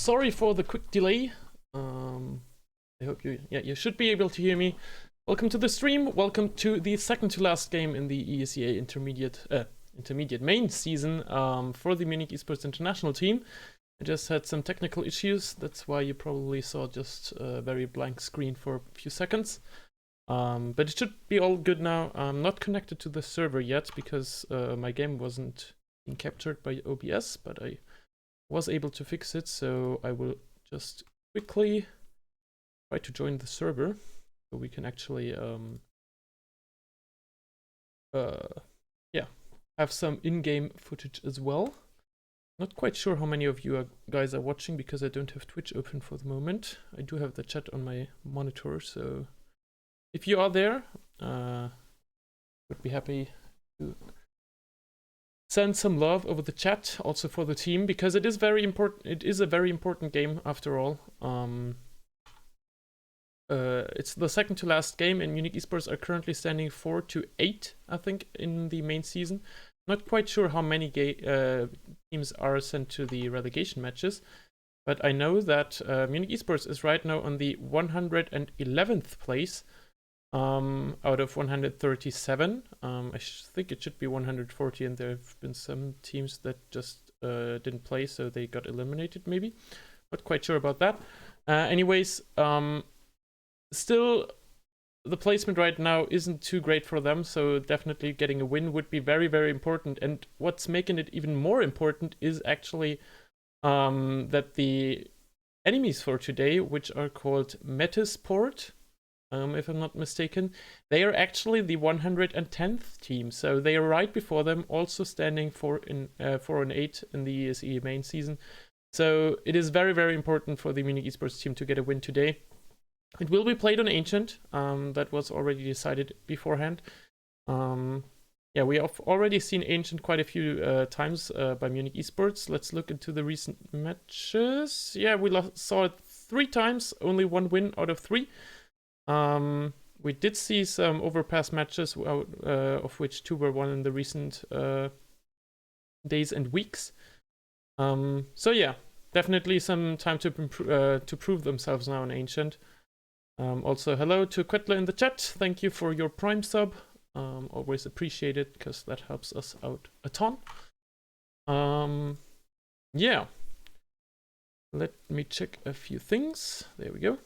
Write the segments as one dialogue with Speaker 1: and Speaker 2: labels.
Speaker 1: sorry for the quick delay. I hope you should be able to hear me. Welcome to the stream. Welcome to the second to last game in the ESEA intermediate main season for the Munich eSports international team. I just had some technical issues. That's why you probably saw just a very blank screen for a few seconds. But it should be all good now. I'm not connected to the server yet because my game wasn't being captured by OBS, but I was able to fix it. So I will just quickly try to join the server so we can actually have some in-game footage as well. Not quite sure how many of you guys are watching because I don't have Twitch open for the moment. I do have the chat on my monitor, so if you are there, would be happy to send some love over the chat also for the team, because it is very important. It is a very important game after all. It's the second to last game, and Munich eSports are currently standing 4-8, I think, in the main season. Not quite sure how many teams are sent to the relegation matches, but I know that Munich eSports is right now on the 111th place out of 137. I think it should be 140, and there have been some teams that just didn't play, so they got eliminated maybe. Not quite sure about that. Anyways, still, the placement right now isn't too great for them, so definitely getting a win would be very, very important. And what's making it even more important is actually that the enemies for today, which are called Metizport, if I'm not mistaken, they are actually the 110th team. So they are right before them, also standing 4-8 in the ESEA main season. So it is very, very important for the Munich eSports team to get a win today. It will be played on Ancient. That was already decided beforehand. Yeah, we have already seen Ancient quite a few times by Munich eSports. Let's look into the recent matches. Yeah, we saw it 3 times, only 1 win out of 3. We did see some overpass matches, of which 2 were won in the recent days and weeks. So yeah, definitely some time to prove themselves now in Ancient. Also, hello to Quetler in the chat. Thank you for your Prime sub. Always appreciate it because that helps us out a ton. Yeah. Let me check a few things. There we go.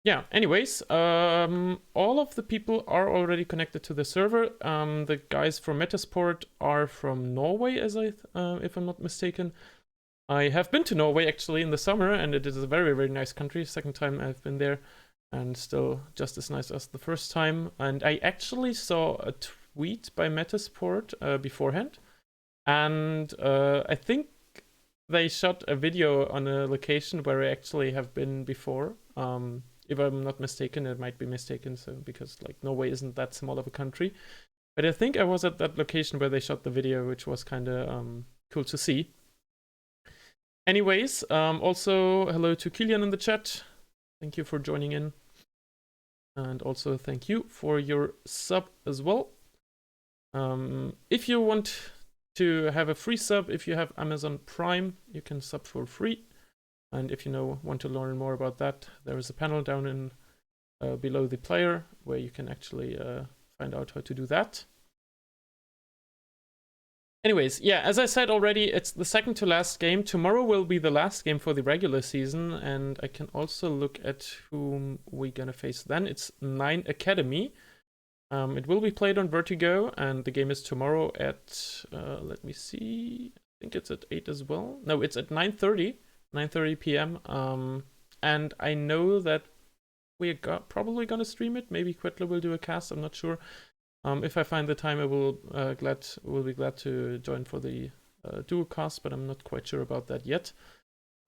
Speaker 1: Yeah, anyways, all of the people are already connected to the server. The guys from Metizport are from Norway, if I'm not mistaken. I have been to Norway actually in the summer, and it is a very, very nice country. Second time I've been there, and still just as nice as the first time. And I actually saw a tweet by Metizport beforehand, and I think they shot a video on a location where I actually have been before. If I'm not mistaken, it might be mistaken, so because like Norway isn't that small of a country. But I think I was at that location where they shot the video, which was kind of cool to see. Anyways, also hello to Kilian in the chat. Thank you for joining in. And also thank you for your sub as well. If you want to have a free sub, if you have Amazon Prime, you can sub for free. And if you want to learn more about that, there is a panel down in below the player where you can actually find out how to do that. Anyways, yeah, as I said already, it's the second to last game. Tomorrow will be the last game for the regular season, and I can also look at whom we're gonna face then. It's 9 Academy. It will be played on Vertigo, and the game is tomorrow at, let me see, I think it's at 8 as well. No, it's at 9:30 p.m. And I know that we're probably gonna stream it. Maybe Quetler will do a cast, I'm not sure. If I find the time, I will be glad to join for the dual cast, but I'm not quite sure about that yet.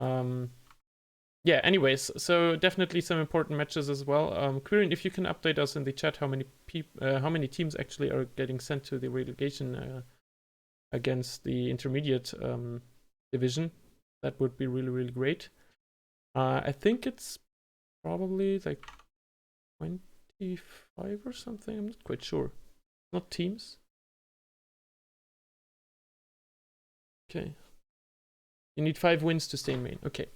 Speaker 1: Yeah, anyways, so definitely some important matches as well. Quirin, if you can update us in the chat how many teams actually are getting sent to the relegation against the intermediate division, that would be really, really great. I think it's probably like 25 or something. I'm not quite sure. Not teams. Okay. You need 5 wins to stay in main. Okay.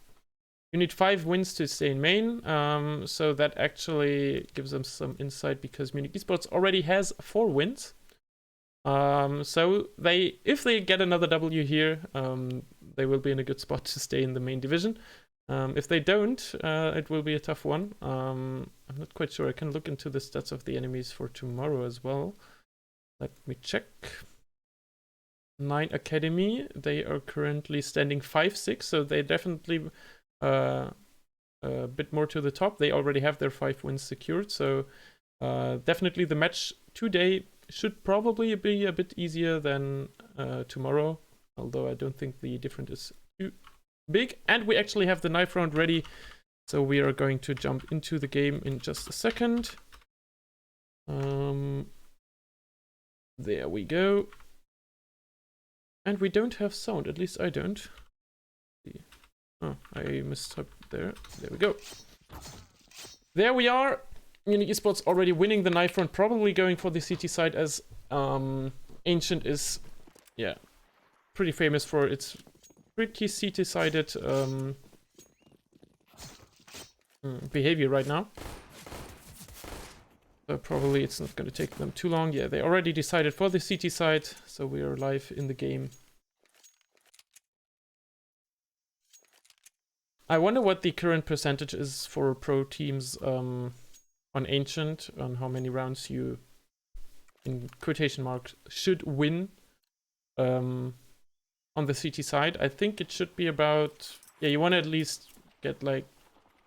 Speaker 1: You need 5 wins to stay in main. So that actually gives them some insight because Munich eSports already has 4 wins. So if they get another W here, they will be in a good spot to stay in the main division. If they don't, it will be a tough one. I'm not quite sure. I can look into the stats of the enemies for tomorrow as well. Let me check. 9 Academy. They are currently standing 5-6, so they definitely a bit more to the top. They already have their 5 wins secured, so definitely the match today should probably be a bit easier than tomorrow, although I don't think the difference is too big. And we actually have the knife round ready, so we are going to jump into the game in just a second. There we go. And we don't have sound, at least I don't. Oh, I messed up there. There we go. There we are. Munich eSports already winning the knife round, probably going for the CT side as Ancient is, yeah, pretty famous for its pretty CT-sided behavior right now. So probably it's not going to take them too long. Yeah, they already decided for the CT side, so we are live in the game. I wonder what the current percentage is for pro teams on Ancient, on how many rounds you, in quotation marks, should win on the CT side. I think it should be about, yeah, you want to at least get like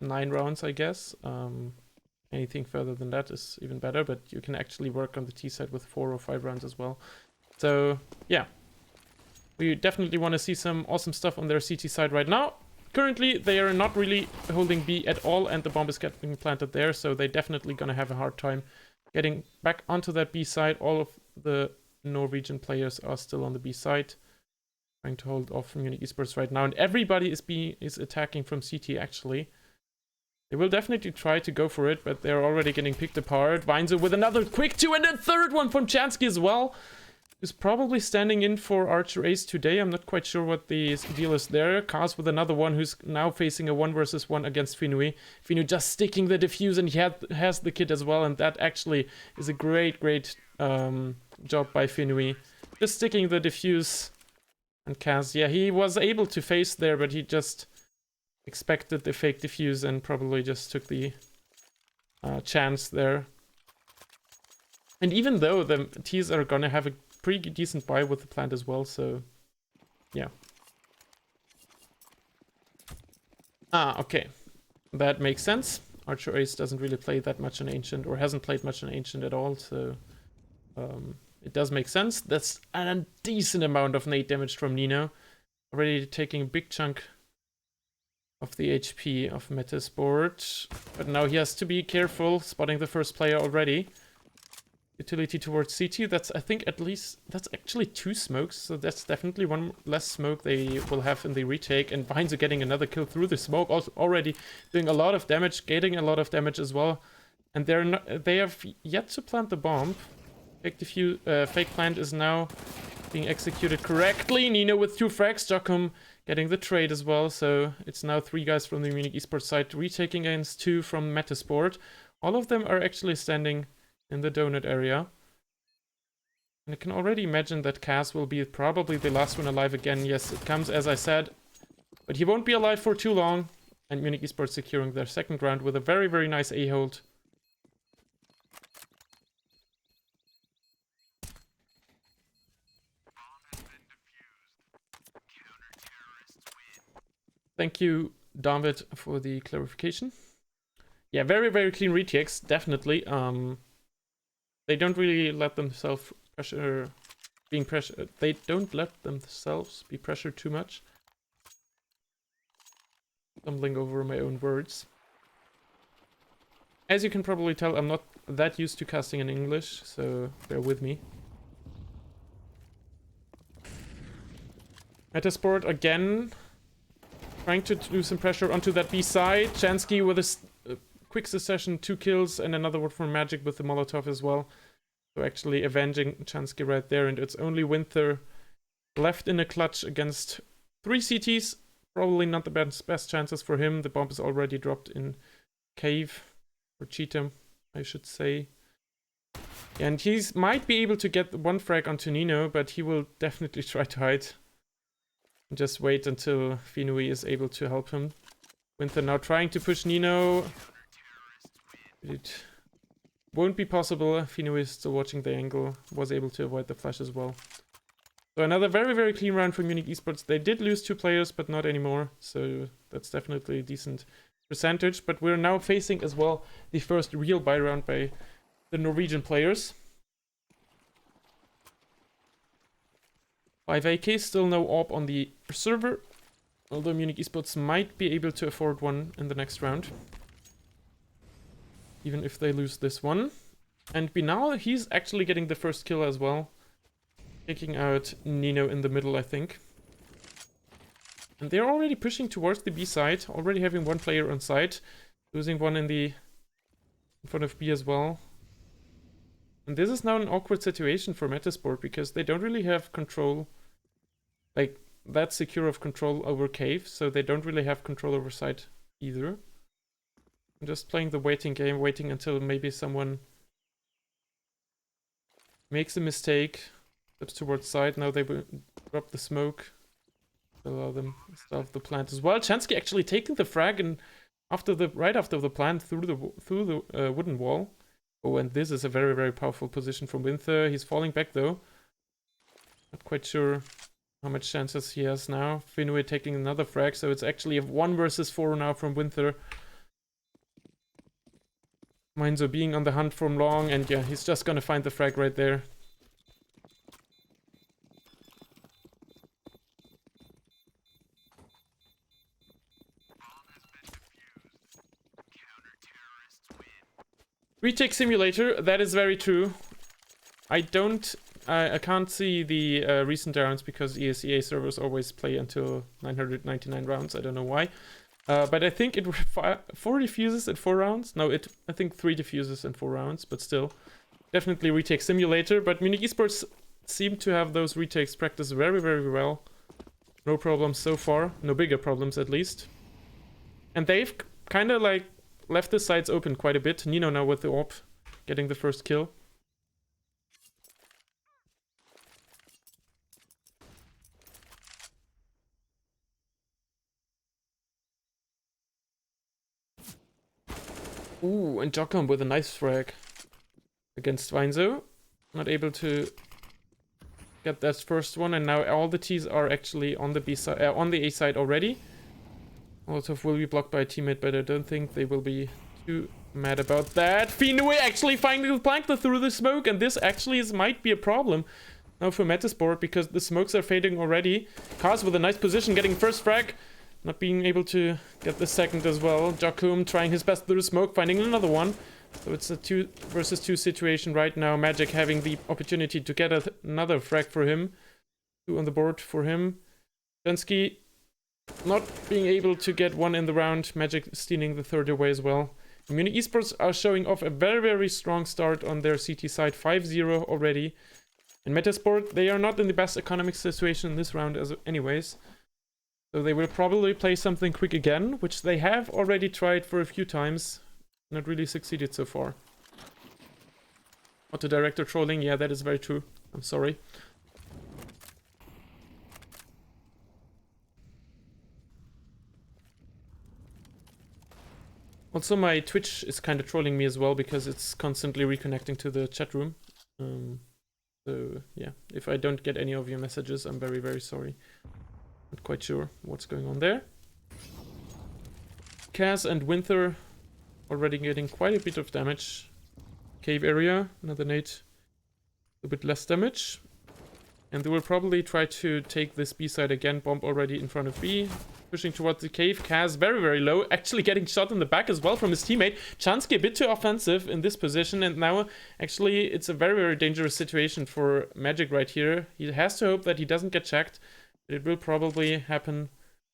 Speaker 1: 9 rounds, I guess. Anything further than that is even better, but you can actually work on the T side with 4 or 5 rounds as well. So, yeah. We definitely want to see some awesome stuff on their CT side right now. Currently, they are not really holding B at all, and the bomb is getting planted there, so they're definitely going to have a hard time getting back onto that B side. All of the Norwegian players are still on the B side, trying to hold off Munich eSports right now, and everybody is attacking from CT, actually. They will definitely try to go for it, but they're already getting picked apart. Weinzel with another quick 2, and a third one from Chansky as well, who's probably standing in for Archer Ace today. I'm not quite sure what the deal is there. Kaz with another one who's now facing a 1-versus-1 against Finui. Finui just sticking the defuse, and he has the kit as well, and that actually is a great job by Finui. Just sticking the defuse. And Kaz, yeah, he was able to face there, but he just expected the fake defuse and probably just took the chance there. And even though the T's are gonna have a pretty decent buy with the plant as well, so yeah. Okay. That makes sense. Archer Ace doesn't really play that much on Ancient, or hasn't played much on Ancient at all, so it does make sense. That's a decent amount of nade damage from Nino. Already taking a big chunk of the HP of Metizport. But now he has to be careful, spotting the first player already. Utility towards CT, that's, I think, at least, that's actually 2 smokes, so that's definitely 1 less smoke they will have in the retake, and Vines are getting another kill through the smoke, also already doing a lot of damage, getting a lot of damage as well, and they have yet to plant the bomb. Fake plant is now being executed correctly. Nino with 2 frags, Jochum getting the trade as well, so it's now 3 guys from the Munich eSports side retaking against 2 from Metizport. All of them are actually standing in the donut area. And I can already imagine that Kaz will be probably the last one alive again. Yes, it comes as I said. But he won't be alive for too long. And Munich eSports securing their second round with a very nice A-hold. Thank you, David, for the clarification. Yeah, very clean retakes, definitely. They don't really let themselves they don't let themselves be pressured too much. Stumbling over my own words. As you can probably tell, I'm not that used to casting in English, so bear with me. Metizport again, trying to do some pressure onto that B side. Chansky with a quick succession, 2 kills, and another one from Magic with the Molotov as well. So actually avenging Chansky right there, and it's only Winter left in a clutch against 3 CTs. Probably not the best chances for him. The bomb is already dropped in cave, or cheetah, I should say. And he might be able to get one frag onto Nino, but he will definitely try to hide. And just wait until Finui is able to help him. Winther now trying to push Nino. It won't be possible. Finui is still watching the angle. Was able to avoid the flash as well. So another very, very clean round for Munich eSports. They did lose 2 players, but not anymore. So that's definitely a decent percentage. But we're now facing as well the first real buy round by the Norwegian players. 5 AK, still no AWP on the server. Although Munich eSports might be able to afford one in the next round. Even if they lose this one. And Binal, he's actually getting the first kill as well. Taking out Nino in the middle, I think. And they're already pushing towards the B side. Already having 1 player on site. Losing one in front of B as well. And this is now an awkward situation for Metizport because they don't really have control, like that secure of control over cave, so they don't really have control over site either. I'm just playing the waiting game, waiting until maybe someone makes a mistake, steps towards side. Now they will drop the smoke, allow them to start the plant as well. Chansky actually taking the frag and right after the plant through the wooden wall. Oh, and this is a very, very powerful position from Winther. He's falling back, though. Not quite sure how much chances he has now. Finui taking another frag, so it's actually a 1 versus 4 now from Winther. Mainzo being on the hunt from long, and yeah, he's just gonna find the frag right there. Retake simulator, that is very true. I can't see the recent rounds because ESEA servers always play until 999 rounds. I don't know why. But I think it 4 defuses in 4 rounds. No, I think 3 defuses in 4 rounds, but still. Definitely retake simulator, but Munich eSports seem to have those retakes practiced very, very well. No problems so far. No bigger problems, at least. And they've kind of like left the sides open quite a bit. Nino now with the AWP, getting the first kill. Ooh, and Jokum with a nice frag against Weinzo. Not able to get that first one, and now all the T's are actually on the B side, on the A side already. Molotov will be blocked by a teammate, but I don't think they will be too mad about that. Finui actually finding the plank through the smoke, and this actually might be a problem now for Metizport because the smokes are fading already. Kaz with a nice position, getting first frag. Not being able to get the second as well. Jokum trying his best through the smoke, finding another one. So it's a 2 versus 2 situation right now. Magic having the opportunity to get another frag for him. 2 on the board for him. Jensky not being able to get one in the round. Magic stealing the third away as well. Munich eSports are showing off a very, very strong start on their CT side. 5-0 already. And Metizport, they are not in the best economic situation in this round as anyways. So they will probably play something quick again, which they have already tried for a few times. Not really succeeded so far. Auto director trolling, yeah, that is very true. I'm sorry. Also, my Twitch is kind of trolling me as well because it's constantly reconnecting to the chat room. So yeah, if I don't get any of your messages, I'm very, very sorry. Not quite sure what's going on there. Kaz and Winther already getting quite a bit of damage. Cave area, another nade, a bit less damage. And they will probably try to take this B side again. Bomb already in front of B. Pushing towards the cave. Kaz very, very low. Actually getting shot in the back as well from his teammate. Chansky a bit too offensive in this position. And now, actually, it's a very, very dangerous situation for Magic right here. He has to hope that he doesn't get checked. But it will probably happen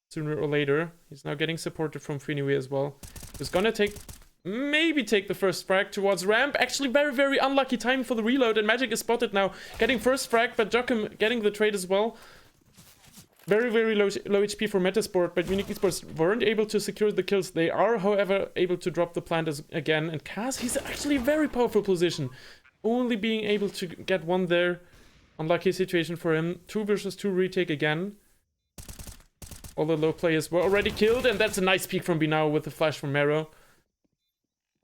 Speaker 1: sooner or later. He's now getting supported from Finui as well. He's gonna maybe take the first frag towards ramp. Actually, very, very unlucky time for the reload. And Magic is spotted now. Getting first frag, but Jokum getting the trade as well. Very, very low HP for Metizport, but Munich eSports weren't able to secure the kills. They are, however, able to drop the plant again. And Kaz, he's actually a very powerful position. Only being able to get one there. Unlucky situation for him. 2 versus 2 retake again. All the low players were already killed, and that's a nice peek from Binao with the flash from Mero.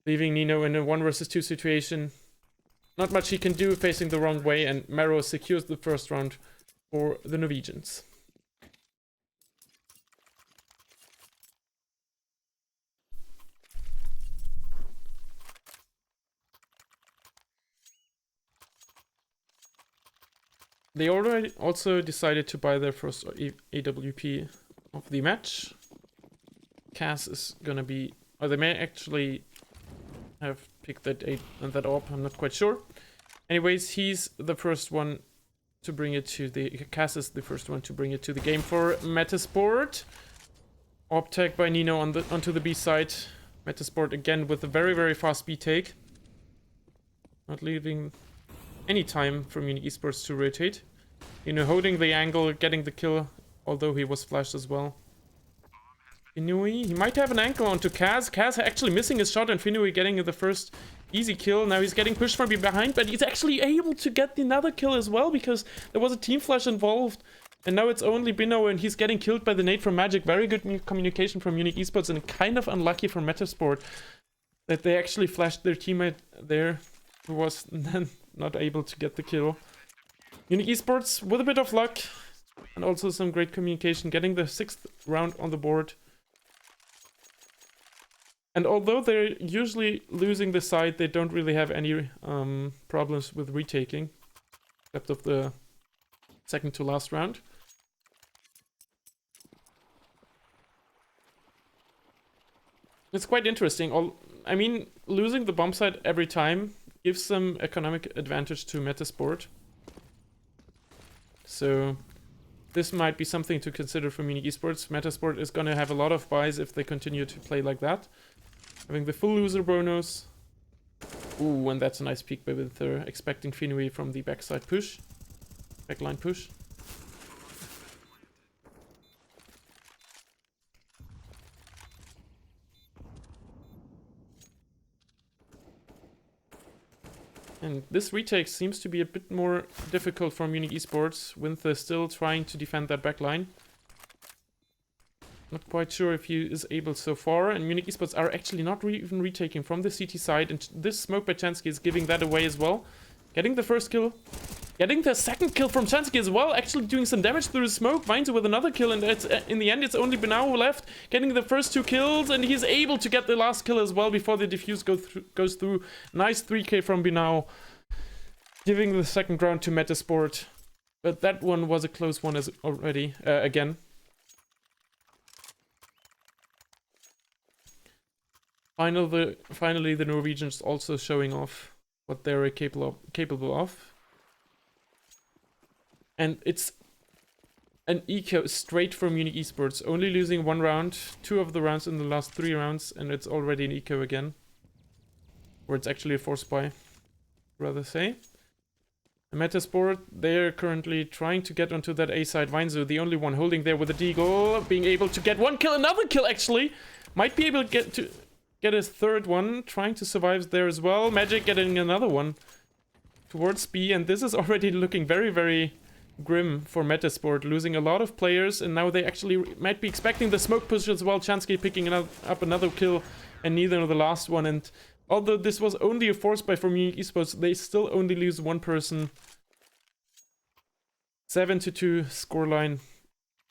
Speaker 1: Leaving Nino in a 1 versus 2 situation. Not much he can do facing the wrong way, and Mero secures the first round for the Norwegians. They already also decided to buy their first AWP of the match. Cass is gonna be, or they may actually have picked that AWP, I'm not quite sure. Anyways, he's the first one to bring it to the, Cass is the first one to bring it to the game for Metizport. AWP tag by Nino onto the B side. Metizport again with a very, very fast B take. Not leaving any time for Munich eSports to rotate. You know, holding the angle, getting the kill, although he was flashed as well. Finui, he might have an ankle onto Kaz. Kaz actually missing his shot, and Finui getting the first easy kill. Now he's getting pushed from behind, but he's actually able to get another kill as well, because there was a team flash involved. And now it's only Bino, and he's getting killed by the nade from Magic. Very good communication from Munich eSports, and kind of unlucky from Metizport that they actually flashed their teammate there, who was then not able to get the kill. Munich eSports with a bit of luck and also some great communication, getting the 6th round on the board. And although they're usually losing the side, they don't really have any problems with retaking, except of the second to last round. It's quite interesting. I mean, losing the bomb side every time gives some economic advantage to Metizport. So this might be something to consider for Munich eSports. Metizport is going to have a lot of buys if they continue to play like that. Having the full loser bonus. Ooh, and that's a nice peek by Winther, expecting Finui from the backside push. Backline push. And this retake seems to be a bit more difficult for Munich eSports. Winther still trying to defend that backline. Not quite sure if he is able so far. And Munich eSports are actually not even retaking from the CT side. And this smoke by Chansky is giving that away as well. Getting the first kill. Getting the second kill from Chansky as well. Actually doing some damage through the smoke. Vinds with another kill. And it's, in the end, it's only Benau left. Getting the first 2 kills. And he's able to get the last kill as well before the defuse goes through. Nice 3k from Benau. Giving the second round to Metizport. But that one was a close one as already. Again. Finally, the Norwegians also showing off what they're capable of. And it's an eco straight from Munich eSports. Only losing 1 round, 2 of the rounds in the last 3 rounds, and it's already an eco again. Or it's actually a force buy, rather say. And Metizport, they're currently trying to get onto that A side. Weinzu, the only one holding there with a deagle, being able to get 1 kill, another kill actually. Might be able to get his 3rd one, trying to survive there as well. Magic getting another one towards B, and this is already looking very, very grim for Metizport, losing a lot of players, and now they actually might be expecting the smoke push as well. Chansky picking up another kill, and neither the last one. And although this was only a force buy for Munich eSports, they still only lose 1 person. 7-2 scoreline.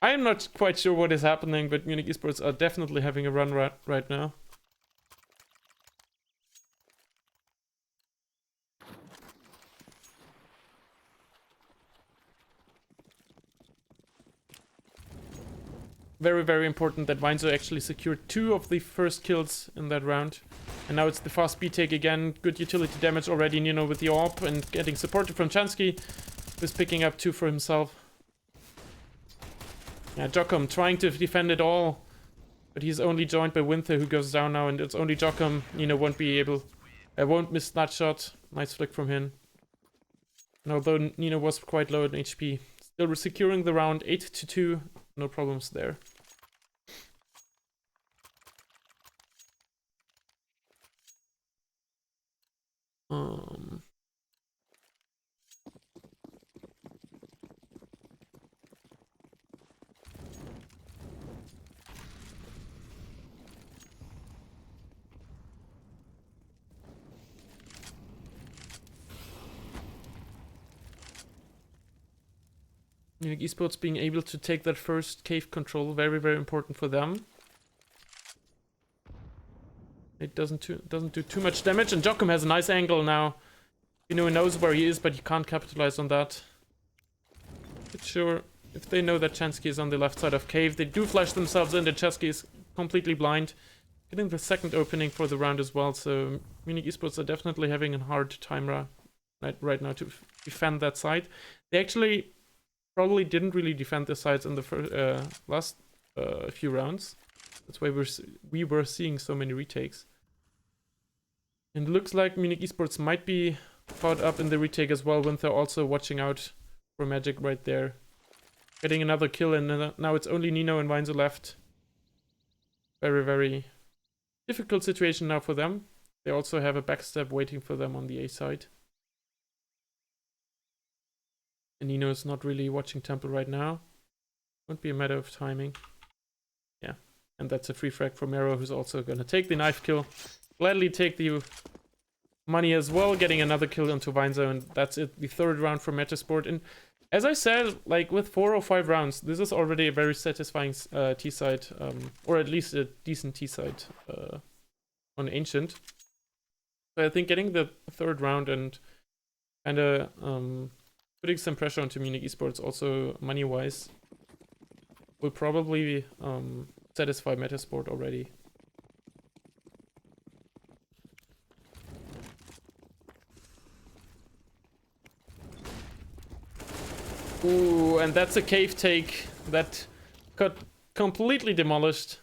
Speaker 1: I am not quite sure what is happening, but Munich eSports are definitely having a run right now. Very, very important that Weinzo actually secured 2 of the first kills in that round. And now it's the fast B take again. Good utility damage already, Nino with the AWP and getting supported from Chansky. Who's picking up 2 for himself. Yeah, Jokum trying to defend it all. But he's only joined by Winther, who goes down now, and it's only Jokum. Nino won't be able... won't miss that shot. Nice flick from him. And although Nino was quite low in HP, Still securing the round 8-2. No problems there. Munich eSports being able to take that first cave control, very, very important for them. It doesn't do too much damage, and Jokum has a nice angle now. You know, he knows where he is, but he can't capitalize on that. But sure, if they know that Chansky is on the left side of cave, they do flash themselves in. The Chansky is completely blind. Getting the second opening for the round as well, so Munich eSports are definitely having a hard time right now to defend that side. They actually probably didn't really defend the sides in the last few rounds. That's why we were seeing so many retakes. And it looks like Munich eSports might be caught up in the retake as well, when they're also watching out for Magic right there. Getting another kill, and now it's only Nino and Weinze left. Very, very difficult situation now for them. They also have a backstab waiting for them on the A side. And Nino's not really watching Temple right now. Won't be a matter of timing. Yeah, and that's a free frag from Mero, who's also gonna take the knife kill. Gladly take the money as well, getting another kill onto Weinze, and that's it. The third round for Metizport. And as I said, like with 4 or 5 rounds, this is already a very satisfying T-side, or at least a decent T-side on Ancient. So I think getting the third round and kind of putting some pressure onto Munich eSports, also money-wise, will probably satisfy Metizport already. Ooh, and that's a cave take that got completely demolished.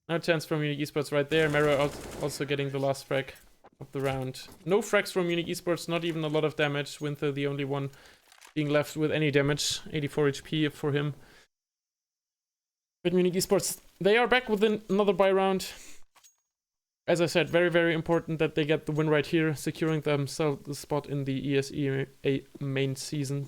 Speaker 1: No chance from Munich eSports right there. Mero also getting the last frag of the round. No frags from Munich eSports, not even a lot of damage. Winther the only one being left with any damage. 84 HP for him. But Munich eSports, they are back with another buy round. As I said, very, very important that they get the win right here, securing themselves the spot in the ESEA main season.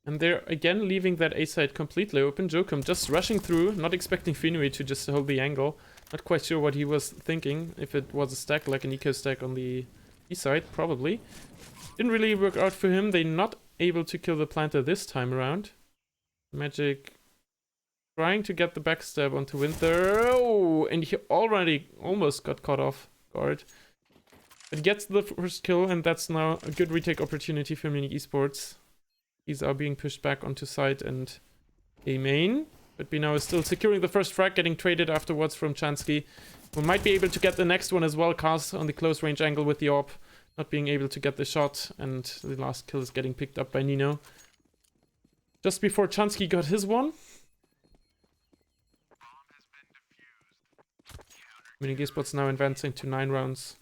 Speaker 1: And they're again leaving that A side completely open. Jokum just rushing through, not expecting Finui to just hold the angle. Not quite sure what he was thinking. If it was a stack like an eco stack on the E side, probably. Didn't really work out for him. They're not able to kill the planter this time around. Magic trying to get the backstab onto Winther. Oh, and he already almost got caught off guard. But gets the first kill, and that's now a good retake opportunity for Munich eSports. These are being pushed back onto side and A main. But Binau is still securing the first frag, getting traded afterwards from Chansky. We might be able to get the next one as well. Cast on the close range angle with the AWP. Not being able to get the shot. And the last kill is getting picked up by Nino. Just before Chansky got his one. Munich eSports now advancing to 9 rounds.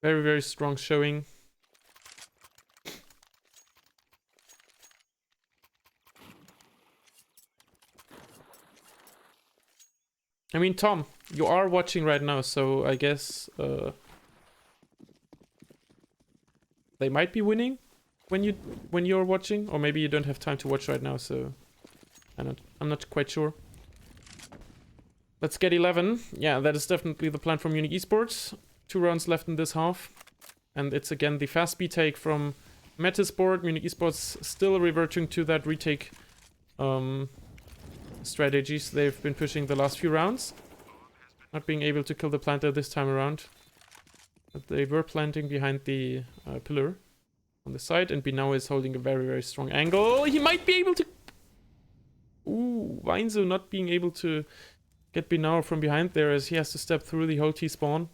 Speaker 1: Very, very strong showing. I mean, Tom, you are watching right now, so I guess they might be winning when you're watching, or maybe you don't have time to watch right now, so I'm not quite sure. Let's get 11. Yeah, that is definitely the plan from Munich eSports. 2 rounds left in this half, and it's again the fast B take from Metizport. Munich eSports still reverting to that retake strategies they've been pushing the last few rounds. Not being able to kill the planter this time around. But they were planting behind the pillar on the side, and Binau is holding a very, very strong angle. He might be able to... Ooh, Weinze not being able to get Binau from behind there, as he has to step through the whole T-spawn.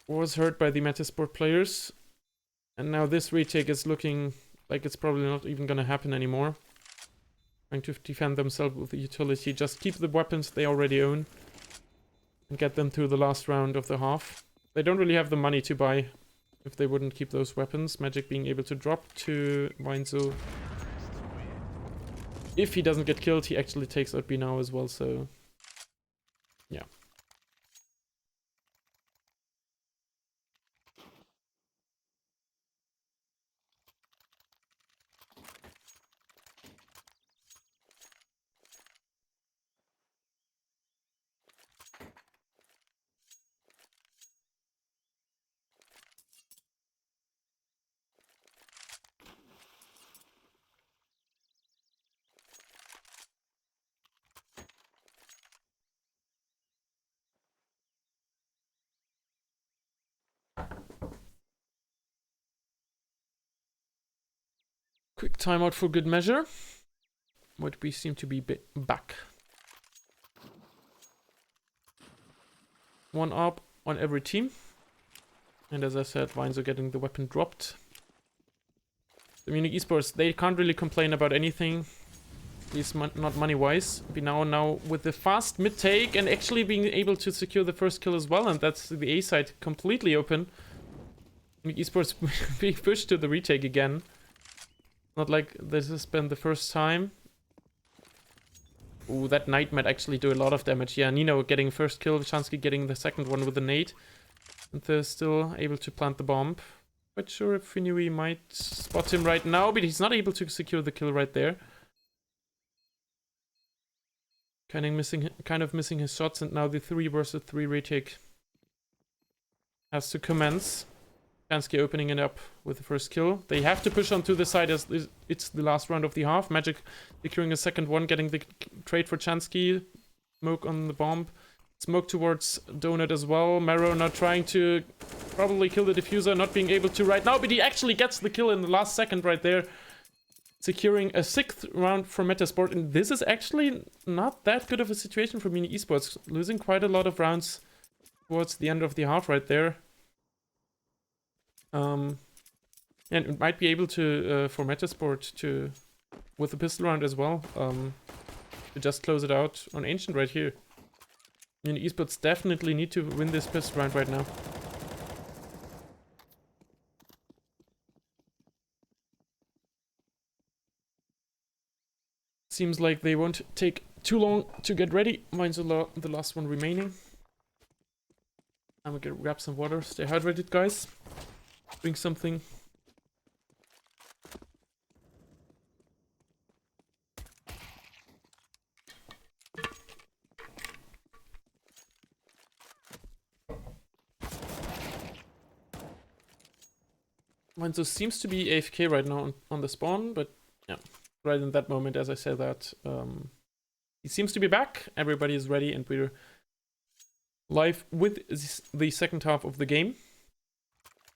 Speaker 1: was hurt by the Metizport players. And now this retake is looking like it's probably not even gonna happen anymore. Trying to defend themselves with the utility. Just keep the weapons they already own. And get them through the last round of the half. They don't really have the money to buy if they wouldn't keep those weapons. Magic being able to drop to Weinzel. If he doesn't get killed, he actually takes out B now as well, so... yeah. Quick timeout for good measure. But we seem to be back. One up on every team. And as I said, Weinzel getting the weapon dropped. The Munich eSports, they can't really complain about anything. At least not money-wise. Be now with the fast mid-take and actually being able to secure the first kill as well. And that's the A side completely open. Munich eSports being pushed to the retake again. Not like this has been the first time. Ooh, that knight might actually do a lot of damage. Yeah, Nino getting first kill, Chansky getting the second one with the nade. And they're still able to plant the bomb. Quite sure if Finui might spot him right now, but he's not able to secure the kill right there. Kind of missing his shots, and now the 3 versus 3 retake has to commence. Chansky opening it up with the first kill. They have to push onto the side as it's the last round of the half. Magic securing a second one, getting the trade for Chansky. Smoke on the bomb. Smoke towards Donut as well. Marrow not trying to probably kill the diffuser, not being able to right now, but he actually gets the kill in the last second right there. Securing a 6th round for Metizport, and this is actually not that good of a situation for Munich eSports. Losing quite a lot of rounds towards the end of the half right there. And it might be able to, for Metizport to, with the pistol round as well, to just close it out on Ancient right here. Munich eSports definitely need to win this pistol round right now. Seems like they won't take too long to get ready. Mine's the last one remaining. I'm gonna grab some water. Stay hydrated, guys. Drink something. Manzo seems to be AFK right now on the spawn, but yeah, right in that moment, as I said that, he seems to be back. Everybody is ready, and we're live with the second half of the game.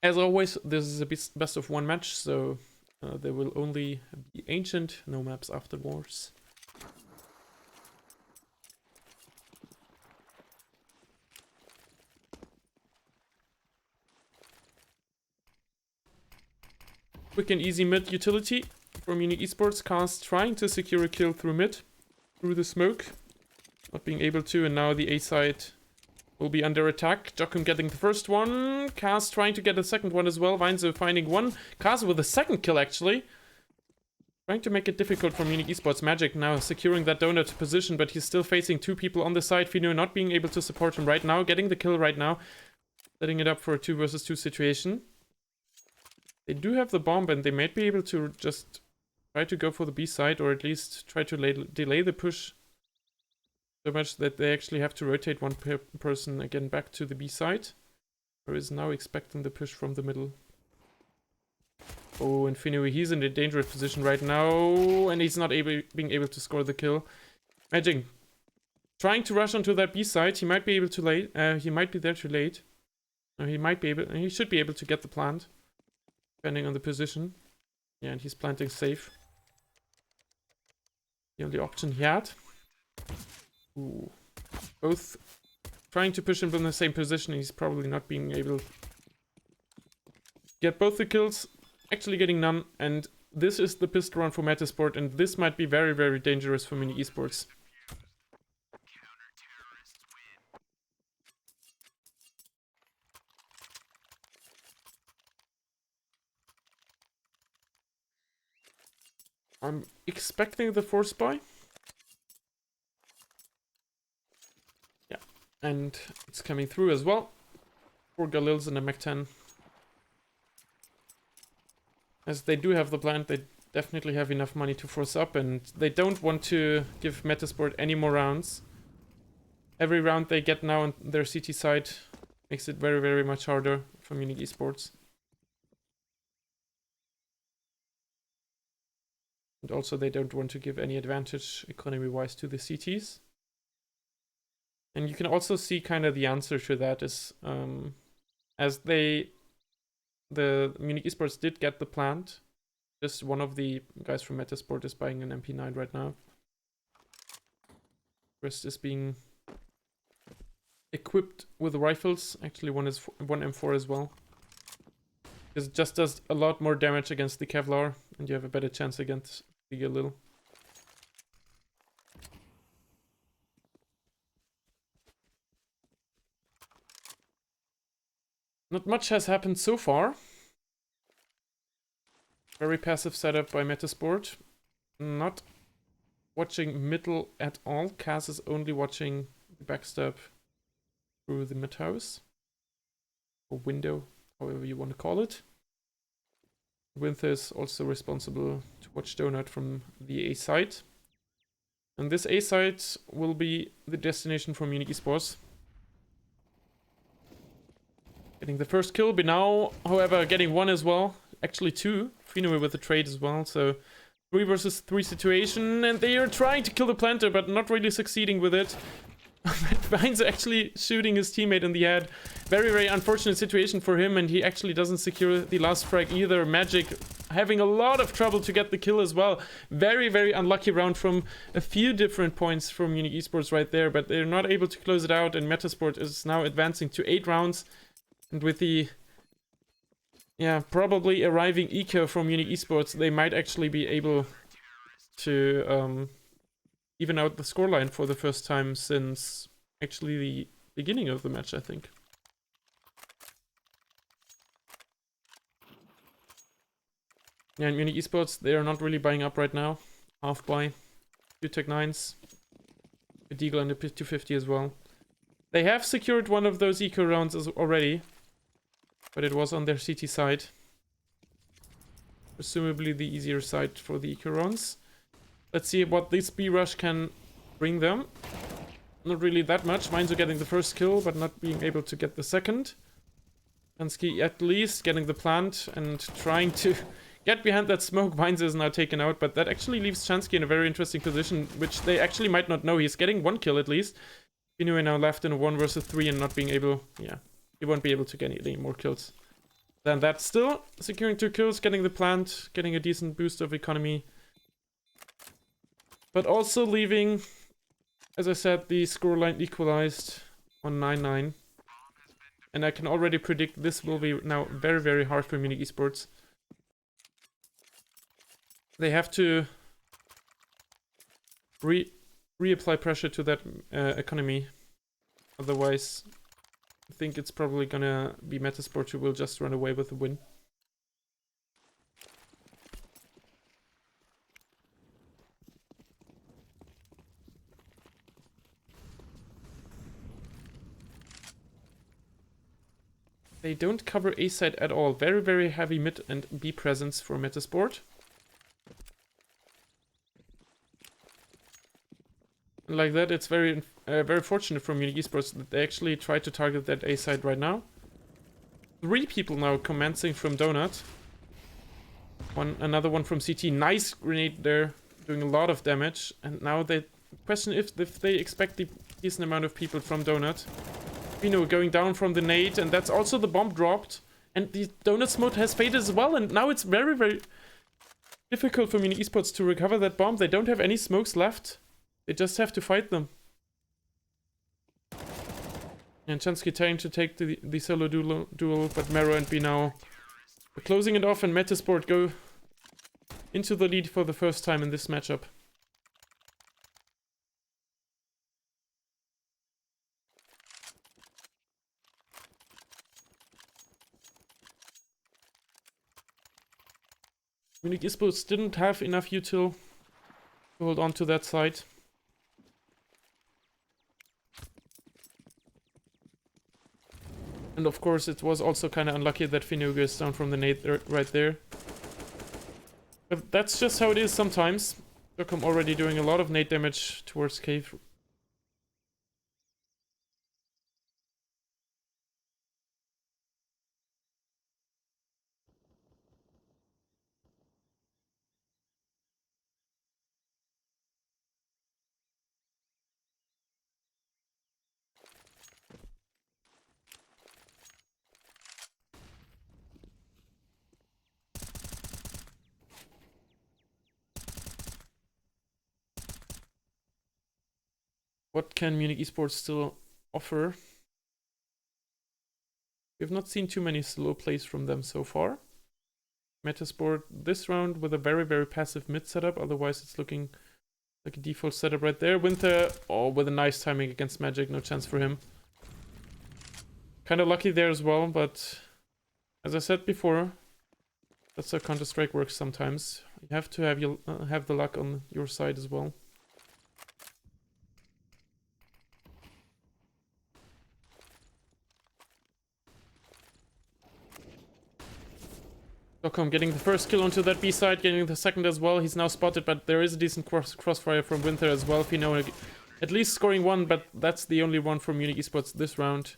Speaker 1: As always, this is a best of 1 match, so there will only be Ancient, no maps afterwards. Quick and easy mid utility from Munich eSports. Cast trying to secure a kill through mid, through the smoke. Not being able to, and now the A side will be under attack. Jokum getting the first one. Cast trying to get a second one as well. Weinzel finding one. Cast with a second kill actually. Trying to make it difficult for Munich eSports. Magic now securing that donut position, but he's still facing 2 people on the side. Fino not being able to support him right now. Getting the kill right now. Setting it up for a 2 versus 2 situation. They do have the bomb, and they might be able to just try to go for the B side, or at least try to delay the push so much that they actually have to rotate one person again back to the B side. Or is now expecting the push from the middle. Oh, and Finui, he's in a dangerous position right now, and he's not being able to score the kill. Magic trying to rush onto that B side. He might be able to he might be there too late. He should be able to get the plant. Depending on the position. Yeah, and he's planting safe. The only option he had. Ooh. Both trying to push him in the same position. He's probably not being able to get both the kills, actually getting none, and this is the pistol round for Metizport, and this might be very, very dangerous for Munich eSports. I'm expecting the force buy. Yeah, and it's coming through as well. 4 Galils and a Mach 10. As they do have the plant, they definitely have enough money to force up, and they don't want to give Metizport any more rounds. Every round they get now on their CT side makes it very, very much harder for Munich eSports. And also they don't want to give any advantage economy-wise to the CTs. And you can also see kind of the answer to that is, as the Munich eSports did get the plant. Just one of the guys from Metizport is buying an MP9 right now. Rest is being equipped with rifles. Actually, one M4 as well. It just does a lot more damage against the Kevlar, and you have a better chance against the Galil. Not much has happened so far. Very passive setup by Metizport. Not watching middle at all. Kaz is only watching the backstab through the mid house. Or window, however you want to call it. Winther is also responsible to watch Donut from the A side. And this A side will be the destination for Munich eSports. Getting the first kill, but now, however, getting one as well. Actually 2. Fino with the trade as well, so 3 versus 3 situation, and they are trying to kill the planter, but not really succeeding with it. Vines actually shooting his teammate in the head. Very, very unfortunate situation for him, and he actually doesn't secure the last frag either. Magic having a lot of trouble to get the kill as well. Very, very unlucky round from a few different points from Munich eSports right there, but they're not able to close it out, and Metizport is now advancing to 8 rounds. And with the, yeah, probably arriving eco from Munich eSports, they might actually be able to even out the scoreline for the first time since actually the beginning of the match, I think. Yeah, and Munich eSports, they are not really buying up right now. Half buy. 2 Tech 9s. A Deagle and a 250 as well. They have secured one of those eco rounds already, but it was on their CT side. Presumably the easier side for the eco rounds. Let's see what this B-Rush can bring them. Not really that much. Mines are getting the first kill, but not being able to get the second. Ansky at least getting the plant and trying to get behind that smoke. Mines is now taken out, but that actually leaves Chansky in a very interesting position, which they actually might not know. He's getting 1 kill at least. Inoue now left in a 1 versus 3 and not being able... Yeah, he won't be able to get any more kills than that. Still, securing 2 kills, getting the plant, getting a decent boost of economy. But also leaving, as I said, the scoreline equalized on 9-9. And I can already predict this will be now very, very hard for Munich eSports. They have to reapply pressure to that economy. Otherwise, I think it's probably gonna be Metizport who will just run away with the win. They don't cover A side at all. Very, very heavy mid and B presence for Metizport. And like that, it's very, very fortunate for Munich eSports that they actually try to target that A side right now. 3 people now commencing from Donut. Another one from CT. Nice grenade there, doing a lot of damage. And now they question if they expect the decent amount of people from Donut. Going down from the nade, and that's also the bomb dropped. And the Donut smoke has faded as well, and now it's very, very difficult for Munich eSports to recover that bomb. They don't have any smokes left. They just have to fight them. And Chansky trying to take the solo duel, but Mero and B now closing it off, and Metizport go into the lead for the first time in this matchup. Munich eSports didn't have enough util to hold on to that side. And of course it was also kind of unlucky that Finuga is down from the nade right there. But that's just how it is sometimes. Stockholm already doing a lot of nade damage towards Cave. What can Munich eSports still offer? We've not seen too many slow plays from them so far. Metizport this round with a very, very passive mid setup. Otherwise, it's looking like a default setup right there. Winter, oh, with a nice timing against Magic. No chance for him. Kind of lucky there as well, but as I said before, that's how Counter-Strike works sometimes. You have to have the luck on your side as well. Stockholm getting the first kill onto that B side, getting the second as well. He's now spotted, but there is a decent crossfire from Winter as well. Fino at least scoring one, but that's the only one from Munich eSports this round.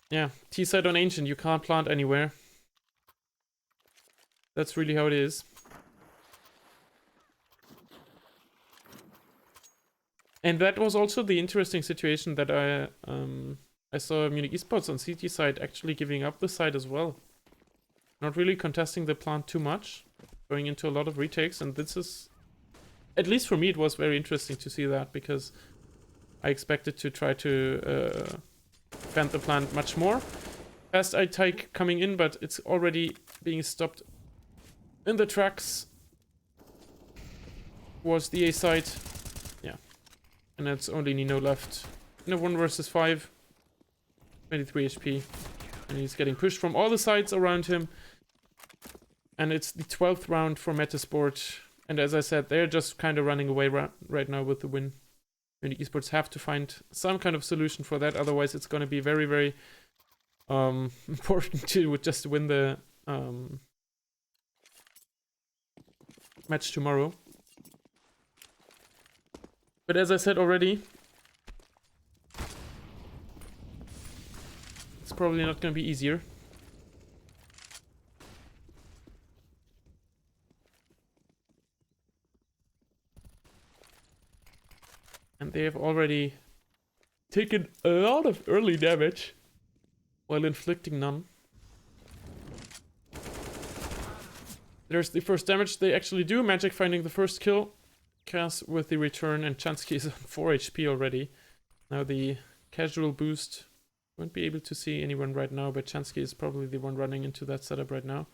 Speaker 1: Yeah, T side on Ancient, you can't plant anywhere. That's really how it is. And that was also the interesting situation that I saw Munich eSports on CT side actually giving up the side as well. Not really contesting the plant too much, going into a lot of retakes, and this is, at least for me, it was very interesting to see that, because I expected to try to defend the plant much more. Fast I-Tyke coming in, but it's already being stopped in the tracks towards the A side. Yeah, and it's only Nino left in a 1 versus 5, 23 HP. And he's getting pushed from all the sides around him. And it's the 12th round for Metizport. And as I said, they're just kind of running away right now with the win. Munich eSports have to find some kind of solution for that. Otherwise, it's going to be very, very important to just win the match tomorrow. But as I said already, it's probably not going to be easier. And they have already taken a lot of early damage while inflicting none. There's the first damage they actually do. Magic finding the first kill. Cass with the return, and Chansky is on 4 HP already. Now the casual boost. Won't be able to see anyone right now, but Chansky is probably the one running into that setup right now.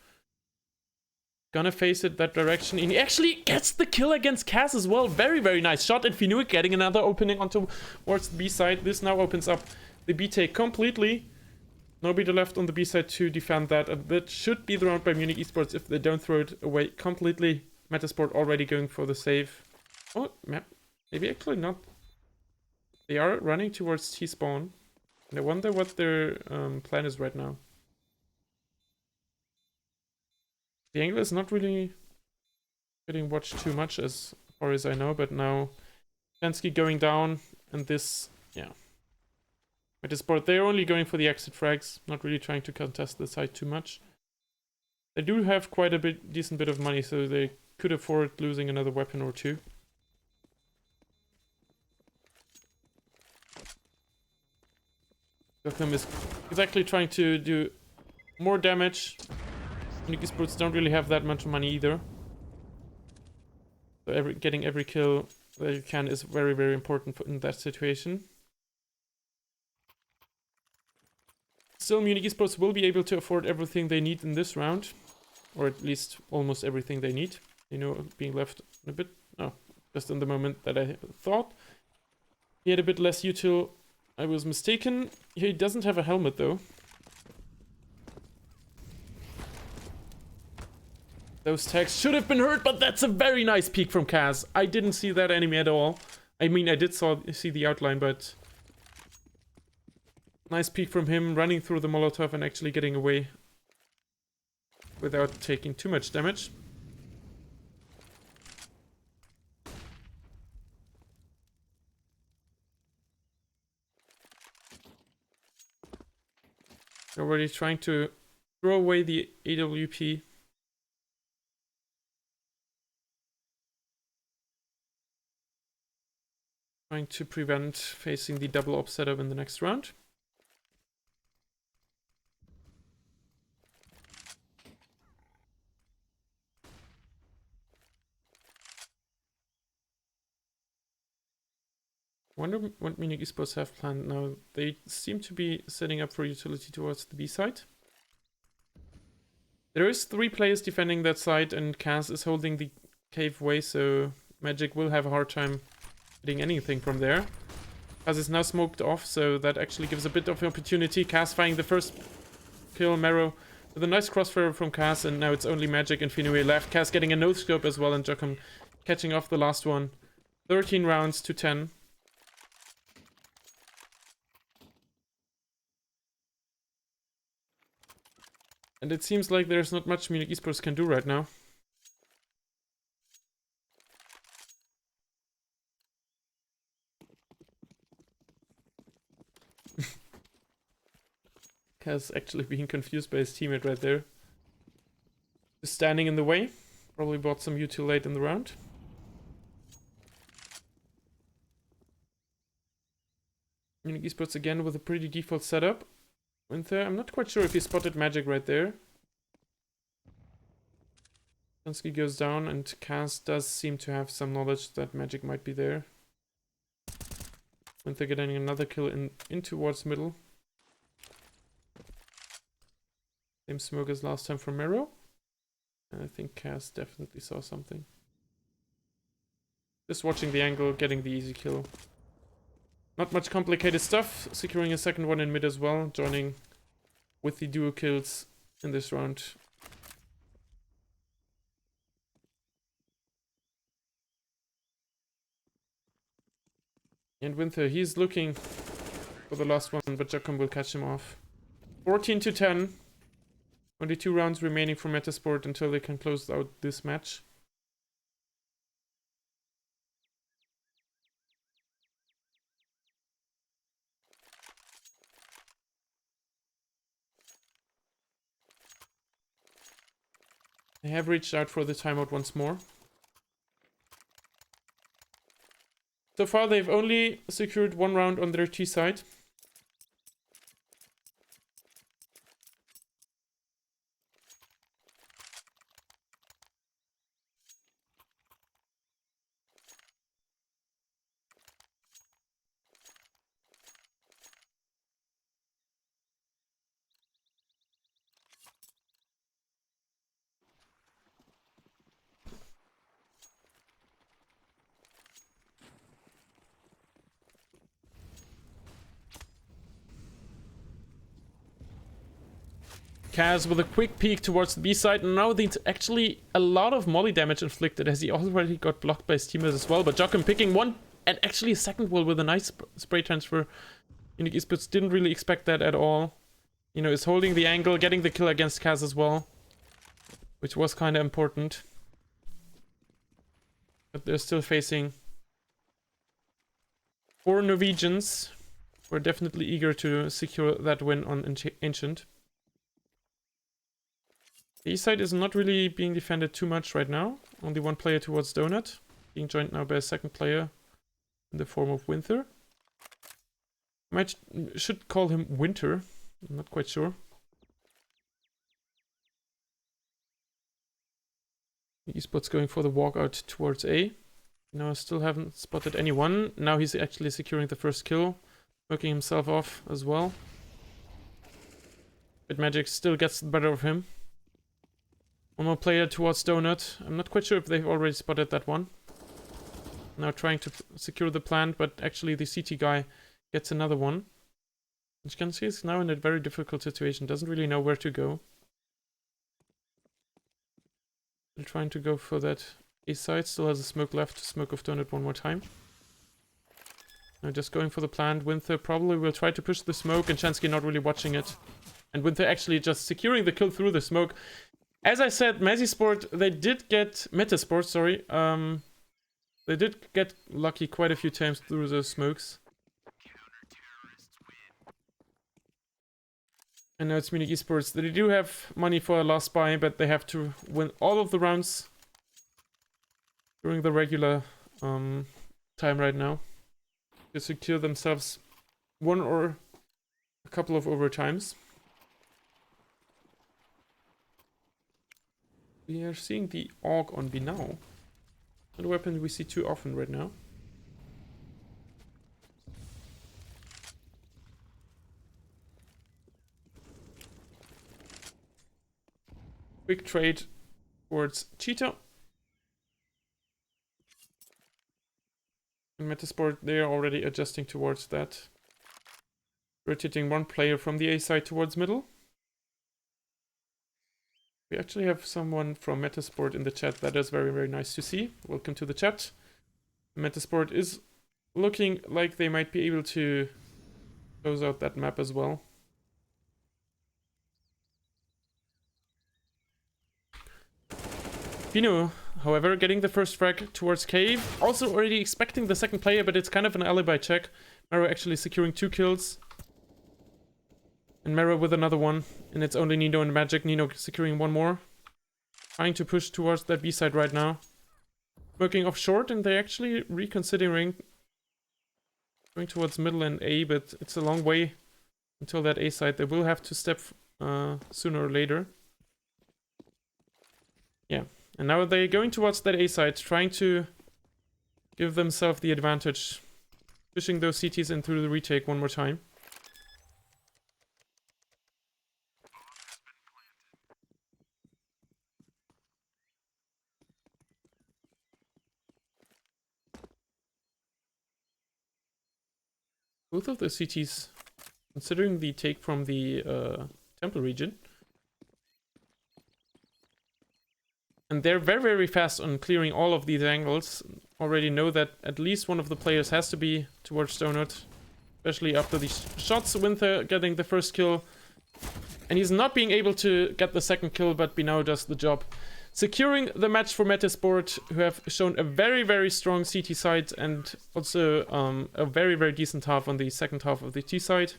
Speaker 1: Gonna face it that direction. And he actually gets the kill against Cass as well. Very, very nice shot. And Finuik getting another opening towards the B side. This now opens up the B take completely. Nobody left on the B side to defend that. And that should be the round by Munich eSports if they don't throw it away completely. Metizport already going for the save. Oh, maybe actually not. They are running towards T-spawn. And I wonder what their plan is right now. The angle is not really getting watched too much as far as I know, but now Chansky going down, and this, yeah. Metizport, they're only going for the exit frags, not really trying to contest the side too much. They do have quite a decent bit of money, so they could afford losing another weapon or two. Stockholm is exactly trying to do more damage. Munich eSports don't really have that much money either. So getting every kill that you can is very, very important in that situation. Still, Munich eSports will be able to afford everything they need in this round. Or at least almost everything they need. You know, being left a bit... Oh, just in the moment that I thought. He had a bit less util. I was mistaken. He doesn't have a helmet, though. Those tags should have been hurt, but that's a very nice peek from Kaz. I didn't see that enemy at all. I mean, I did see the outline, but... Nice peek from him, running through the Molotov and actually getting away without taking too much damage. Already trying to throw away the AWP. Trying to prevent facing the double op setup in the next round. Wonder what Munich eSports have planned now. They seem to be setting up for utility towards the B side. There is 3 players defending that side, and Kaz is holding the cave way, so Magic will have a hard time getting anything from there. Kaz is now smoked off, so that actually gives a bit of opportunity. Kaz finding the first kill, Marrow with a nice crossfire from Kaz, and now it's only Magic and Finue left. Kaz getting a no-scope as well, and Jokum catching off the last one. 13 rounds to 10. And it seems like there's not much Munich eSports can do right now. Kaz actually being confused by his teammate right there. Just standing in the way. Probably bought some util late in the round. Munich eSports again with a pretty default setup. Winther, I'm not quite sure if he spotted Magic right there. Dunsky goes down, and Kaz does seem to have some knowledge that Magic might be there. Winther getting another kill in towards middle. Same smoke as last time from Mero. And I think Kaz definitely saw something. Just watching the angle, getting the easy kill. Not much complicated stuff. Securing a second one in mid as well. Joining with the duo kills in this round. And Winther, he's looking for the last one, but Jokum will catch him off. 14 to 10. Only 2 rounds remaining for Metizport until they can close out this match. They have reached out for the timeout once more. So far, they've only secured 1 round on their T side. Kaz with a quick peek towards the B side, and now there's actually a lot of molly damage inflicted as he already got blocked by his teammates as well. But Jokum picking one and actually a second wall with a nice spray transfer. Munich eSports didn't really expect that at all. You know, is holding the angle, getting the kill against Kaz as well, which was kind of important. But they're still facing 4 Norwegians. We're definitely eager to secure that win on Ancient. The east side is not really being defended too much right now. Only 1 player towards Donut. Being joined now by a second player in the form of Winther. Should call him Winter. I'm not quite sure. eSports going for the walkout towards A. No, I still haven't spotted anyone. Now he's actually securing the first kill. Working himself off as well. but Magic still gets the better of him. One more player towards Donut. I'm not quite sure if they've already spotted that one. Now trying to secure the plant, but actually the CT guy gets another one. As you can see, he's now in a very difficult situation. Doesn't really know where to go. Still trying to go for that A side. Still has a smoke left to smoke off Donut one more time. Now just going for the plant. Winther probably will try to push the smoke, and Chansky not really watching it. And Winther actually just securing the kill through the smoke. As I said, Metizport, they did get... Metizport, sorry. They did get lucky quite a few times through those smokes. And now it's Munich eSports. They do have money for a last buy, but they have to win all of the rounds during the regular time right now to secure themselves one or a couple of overtimes. We are seeing the AUG on B now. Not a weapon we see too often right now. Quick trade towards Cheetah. And Metizport, they are already adjusting towards that. Rotating one player from the A side towards middle. We actually have someone from Metizport in the chat. That is very, very nice to see. Welcome to the chat. Metizport is looking like they might be able to close out that map as well. Pino, however, getting the first frag towards Cave. Also already expecting the second player, but it's kind of an alibi check. Mero actually securing 2 kills. And Mero with another one. And it's only Nino and Magic. Nino securing one more. Trying to push towards that B side right now. Working off short, and they're actually reconsidering going towards middle and A, but it's a long way until that A side. They will have to step sooner or later. Yeah. And now they're going towards that A side, trying to give themselves the advantage. Pushing those CTs in through the retake one more time. Both of the CTs, considering the take from the temple region. And they're very, very fast on clearing all of these angles. Already know that at least one of the players has to be towards Donut. Especially after these shots. Winther getting the first kill. And he's not being able to get the second kill, but Binao does the job. Securing the match for Metizport, who have shown a very, very strong CT side and also a very, very decent half on the second half of the T side.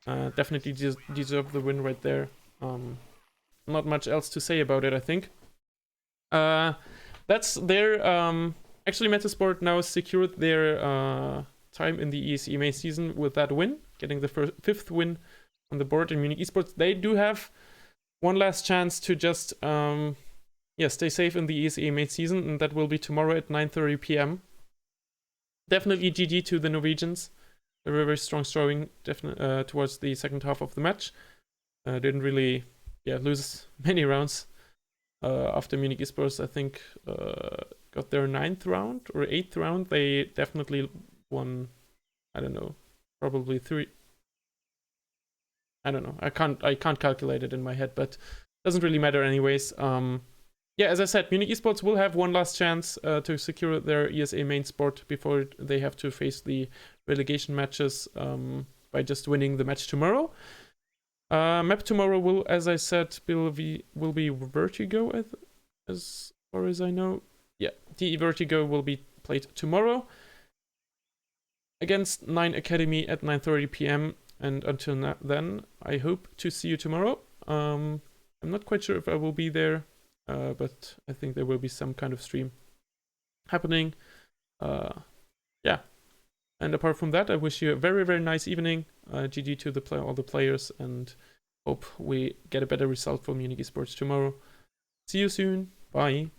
Speaker 1: Definitely deserve the win right there. Not much else to say about it, I think. That's their... actually, Metizport now secured their time in the ESEA main season with that win. Getting the 5th win on the board in Munich eSports. They do have one last chance to just... stay safe in the ESEA main season, and that will be tomorrow at 9:30 p.m. Definitely GG to the Norwegians. A very, very strong showing towards the second half of the match. Didn't really lose many rounds. After Munich eSports, I think, got their 9th round or 8th round. They definitely won, I don't know, probably 3. I don't know. I can't calculate it in my head, but doesn't really matter anyways. As I said, Munich eSports will have one last chance to secure their ESA main spot before they have to face the relegation matches by just winning the match tomorrow. Map tomorrow will, as I said, will be Vertigo, as far as I know. Yeah, DE Vertigo will be played tomorrow against 9 Academy at 9:30 p.m. And until then, I hope to see you tomorrow. I'm not quite sure if I will be there. But I think there will be some kind of stream happening. And apart from that, I wish you a very, very nice evening. GG to all the players, and hope we get a better result for Munich eSports tomorrow. See you soon. Bye.